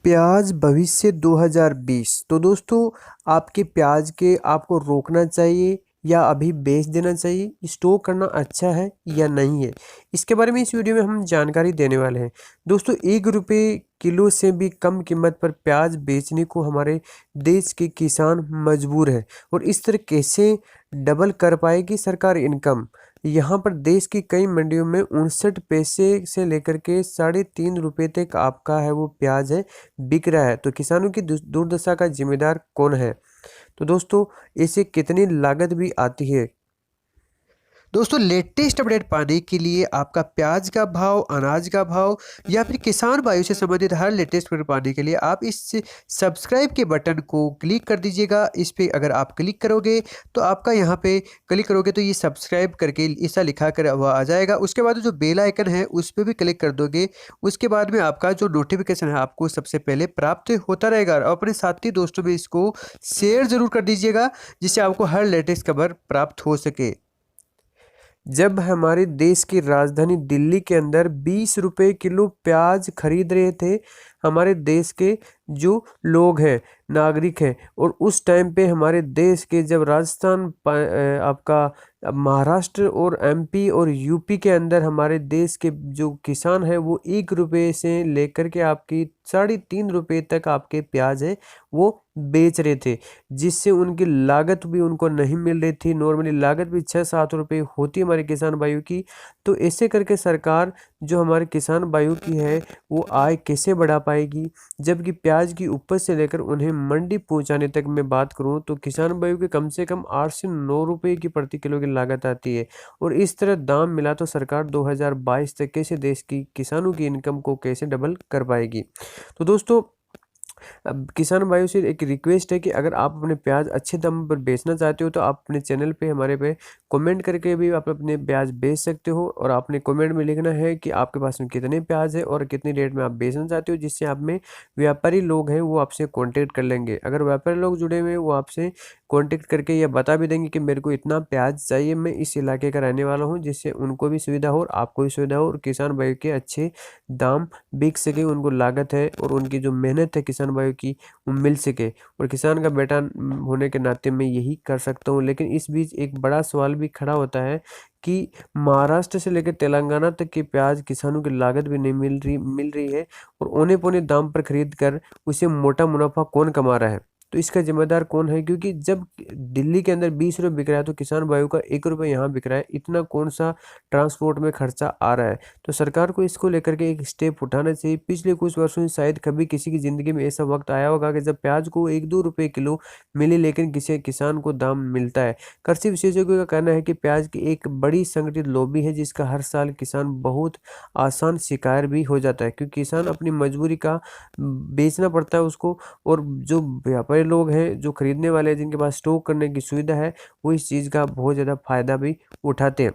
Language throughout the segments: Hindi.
प्याज भविष्य 2020। तो दोस्तों, आपके प्याज के आपको रोकना चाहिए या अभी बेच देना चाहिए, स्टोर करना अच्छा है या नहीं है, इसके बारे में इस वीडियो में हम जानकारी देने वाले हैं। दोस्तों, 1 रुपये किलो से भी कम कीमत पर प्याज बेचने को हमारे देश के किसान मजबूर है। और इस तरह कैसे डबल कर पाएगी सरकार इनकम। यहाँ पर देश की कई मंडियों में 59 पैसे से लेकर के 3.5 रुपये तक आपका है वो प्याज है बिक रहा है। तो किसानों की दुर्दशा का जिम्मेदार कौन है? तो दोस्तों, इसे कितनी लागत भी आती है। दोस्तों, लेटेस्ट अपडेट पाने के लिए आपका प्याज का भाव, अनाज का भाव या फिर किसान भाइयों से संबंधित हर लेटेस्ट अपडेट पाने के लिए आप इस सब्सक्राइब के बटन को क्लिक कर दीजिएगा। इस पे अगर आप क्लिक करोगे तो आपका यहाँ पे क्लिक करोगे तो ये सब्सक्राइब करके ऐसा लिखा कर हुआ आ जाएगा। उसके बाद जो बेल आइकन है उस पर भी क्लिक कर दोगे। उसके बाद में आपका जो नोटिफिकेशन है आपको सबसे पहले प्राप्त होता रहेगा। और अपने साथी दोस्तों में इसको शेयर जरूर कर दीजिएगा, जिससे आपको हर लेटेस्ट खबर प्राप्त हो सके। जब हमारे देश की राजधानी दिल्ली के अंदर 20 रुपये किलो प्याज खरीद रहे थे हमारे देश के जो लोग हैं, नागरिक हैं, और उस टाइम पे हमारे देश के जब राजस्थान आपका महाराष्ट्र और एमपी और यूपी के अंदर हमारे देश के जो किसान हैं वो 1 रुपये से लेकर के आपकी 3.5 रुपये तक आपके प्याज है वो बेच रहे थे, जिससे उनकी लागत भी उनको नहीं मिल रही थी। नॉर्मली लागत भी 6-7 रुपये होती है हमारे किसान भाइयों की। तो ऐसे करके सरकार जो हमारे किसान भाइयों की है वो आय कैसे बढ़ा पाएगी, जबकि प्याज की उपज से लेकर उन्हें मंडी पहुंचाने तक मैं बात करूं तो किसान भाइयों के कम से कम 8 से 9 रुपये की प्रति किलो की लागत आती है। और इस तरह दाम मिला तो सरकार 2022 तक कैसे देश की किसानों की इनकम को कैसे डबल कर पाएगी। तो दोस्तों, अब किसान भाइयों से एक रिक्वेस्ट है कि अगर आप अपने प्याज अच्छे दाम पर बेचना चाहते हो तो आप अपने चैनल पे हमारे पे कमेंट करके भी आप अपने प्याज बेच सकते हो। और आपने कमेंट में लिखना है कि आपके पास में कितने प्याज है और कितनी रेट में आप बेचना चाहते हो, जिससे आप में व्यापारी लोग हैं वो आपसे कॉन्टेक्ट कर लेंगे। अगर व्यापारी लोग जुड़े हुए हैं वो आपसे कॉन्टेक्ट करके यह बता भी देंगे कि मेरे को इतना प्याज चाहिए, मैं इस इलाके का रहने वाला हूँ, जिससे उनको भी सुविधा हो और आपको भी सुविधा हो और किसान भाई के अच्छे दाम बिक सके, उनको लागत है और उनकी जो मेहनत है किसान भाइयों की वो मिल सके। और किसान का बेटा होने के नाते मैं यही कर सकता हूँ। लेकिन इस बीच एक बड़ा सवाल भी खड़ा होता है कि महाराष्ट्र से लेकर तेलंगाना तक की प्याज किसानों की लागत भी नहीं मिल रही है, और औने पौने दाम पर खरीद कर उसे मोटा मुनाफा कौन कमा रहा है। तो इसका जिम्मेदार कौन है? क्योंकि जब दिल्ली के अंदर 20 रुपये बिक रहा है तो किसान भाइयों का 1 रुपये यहाँ बिक रहा है, इतना कौन सा ट्रांसपोर्ट में खर्चा आ रहा है। तो सरकार को इसको लेकर के एक स्टेप उठाना चाहिए। पिछले कुछ वर्षों में शायद कभी किसी की ज़िंदगी में ऐसा वक्त आया होगा कि जब प्याज को 1-2 रुपये किलो मिले, लेकिन किसी किसान को दाम मिलता है। कृषि विशेषज्ञों का कहना है कि प्याज की एक बड़ी संगठित लॉबी है, जिसका हर साल किसान बहुत आसान शिकार भी हो जाता है, क्योंकि किसान अपनी मजबूरी का बेचना पड़ता है उसको। और जो व्यापारी लोग हैं, जो खरीदने वाले हैं, जिनके पास स्टॉक करने की सुविधा है, वो इस चीज़ का बहुत ज़्यादा फायदा भी उठाते हैं।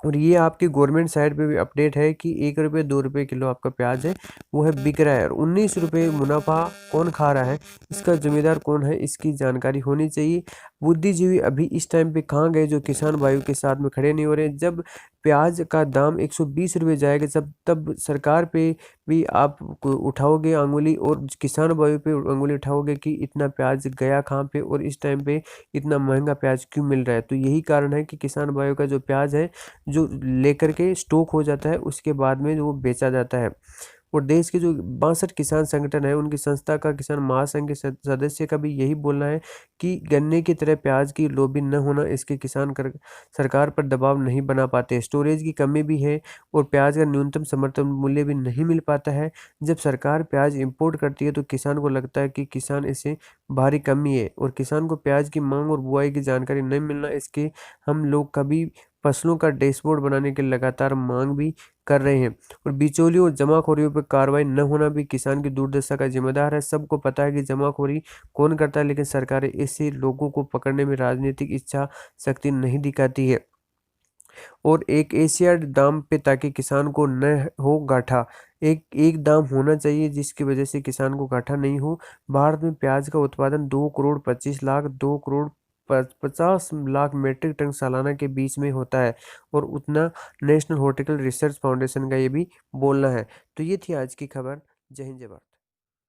और ये आपकी गवर्नमेंट साइड पे भी अपडेट है कि 1 रुपये 2 रुपये किलो आपका प्याज है वो है बिक रहा है। और 19 रुपये मुनाफा कौन खा रहा है, इसका जिम्मेदार कौन है, इसकी जानकारी होनी चाहिए। बुद्धिजीवी अभी इस टाइम पे कहाँ गए जो किसान भाइयों के साथ में खड़े नहीं हो रहे। जब प्याज का दाम 120 रुपये जाएगा तब सरकार पे भी आप उठाओगे अंगुली और किसान भाइयों पे अंगुली उठाओगे कि इतना प्याज गया कहाँ पे और इस टाइम पे इतना महंगा प्याज क्यों मिल रहा है। तो यही कारण है कि किसान भाइयों का जो प्याज है जो लेकर के स्टॉक हो जाता है, उसके बाद में वो बेचा जाता है। और देश के जो 62 किसान संगठन है, उनकी संस्था का किसान महासंघ के सदस्य का भी यही बोलना है कि गन्ने की तरह प्याज की लॉबी न होना इसके सरकार पर दबाव नहीं बना पाते। स्टोरेज की कमी भी है और प्याज का न्यूनतम समर्थन मूल्य भी नहीं मिल पाता है। जब सरकार प्याज इंपोर्ट करती है तो किसान को लगता है कि किसान इसे भारी कमी है, और किसान को प्याज की मांग और बुआई की जानकारी नहीं मिलना, इसके हम लोग कभी फसलों का डैशबोर्ड बनाने की लगातार मांग भी कर रहे हैं। और बिचौलियों और जमाखोरियों पर कार्रवाई न होना भी किसान की दुर्दशा का जिम्मेदार है। सबको पता है कि जमाखोरी कौन करता है, लेकिन सरकारें ऐसे लोगों को पकड़ने में राजनीतिक इच्छा शक्ति नहीं दिखाती है। और एक एशिया दाम पे, ताकि किसान को न हो घाटा। एक दाम होना चाहिए जिसकी वजह से किसान को घाटा नहीं हो। भारत में प्याज का उत्पादन 2 करोड़ 25 लाख 2 करोड़ 50 लाख मीट्रिक टन सालाना के बीच में होता है, और उतना नेशनल हॉर्टिकल्चर रिसर्च फाउंडेशन का ये भी बोलना है। तो ये थी आज की खबर। जय हिंद, जय भारत।